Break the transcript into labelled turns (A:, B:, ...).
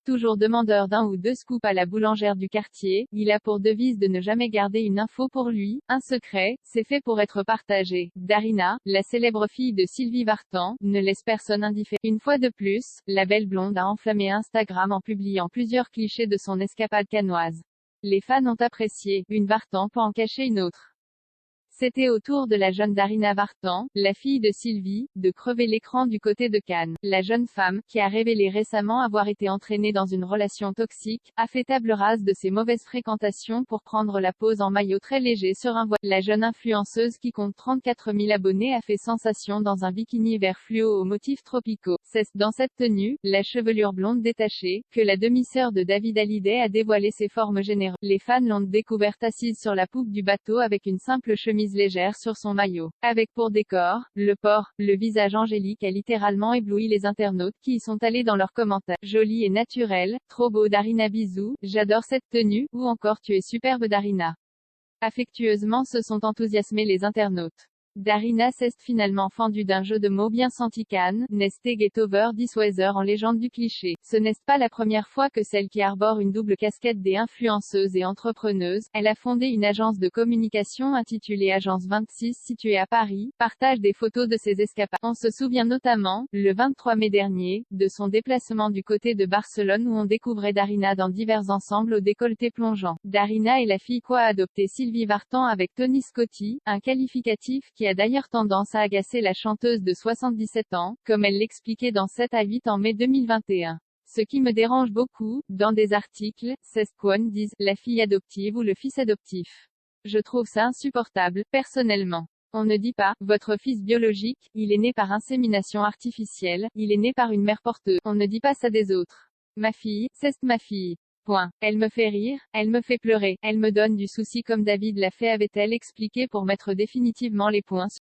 A: Toujours demandeur d'un ou deux scoops à la boulangère du quartier, il a pour devise de ne jamais garder une info pour lui, un secret, c'est fait pour être partagé. Darina, la célèbre fille de Sylvie Vartan, ne laisse personne indifférent. Une fois de plus, la belle blonde a enflammé Instagram en publiant plusieurs clichés de son escapade cannoise. Les fans ont apprécié, une Vartan peut en cacher une autre. C'était au tour de la jeune Darina Vartan, la fille de Sylvie, de crever l'écran du côté de Cannes. La jeune femme, qui a révélé récemment avoir été entraînée dans une relation toxique, a fait table rase de ses mauvaises fréquentations pour prendre la pose en maillot très léger sur un voile. La jeune influenceuse qui compte 34 000 abonnés a fait sensation dans un bikini vert fluo aux motifs tropicaux. C'est dans cette tenue, la chevelure blonde détachée, que la demi-sœur de David Hallyday a dévoilé ses formes généreuses. Les fans l'ont découverte assise sur la poupe du bateau avec une simple chemise légère sur son maillot. Avec pour décor, le port, le visage angélique a littéralement ébloui les internautes qui y sont allés dans leurs commentaires. Jolie et naturelle, trop beau Darina bisous, j'adore cette tenue, ou encore tu es superbe Darina. Affectueusement se sont enthousiasmés les internautes. Darina s'est finalement fendue d'un jeu de mots bien senti. Cannes, Neste get over this weather en légende du cliché. Ce n'est pas la première fois que celle qui arbore une double casquette des influenceuses et entrepreneuses, elle a fondé une agence de communication intitulée Agence 26 située à Paris, partage des photos de ses escapades. On se souvient notamment, le 23 mai dernier, de son déplacement du côté de Barcelone où on découvrait Darina dans divers ensembles au décolleté plongeant. Darina est la fille qu'a adopté Sylvie Vartan avec Tony Scotti, un qualificatif qui a d'ailleurs tendance à agacer la chanteuse de 77 ans, comme elle l'expliquait dans 7 à 8 en mai 2021. Ce qui me dérange beaucoup, dans des articles, c'est qu'on dise « la fille adoptive » ou « le fils adoptif ». Je trouve ça insupportable, personnellement. On ne dit pas « votre fils biologique, il est né par insémination artificielle, il est né par une mère porteuse ». On ne dit pas ça des autres. Ma fille, c'est ma fille. Point. Elle me fait rire, elle me fait pleurer, elle me donne du souci comme David l'a fait avait-elle expliqué pour mettre définitivement les points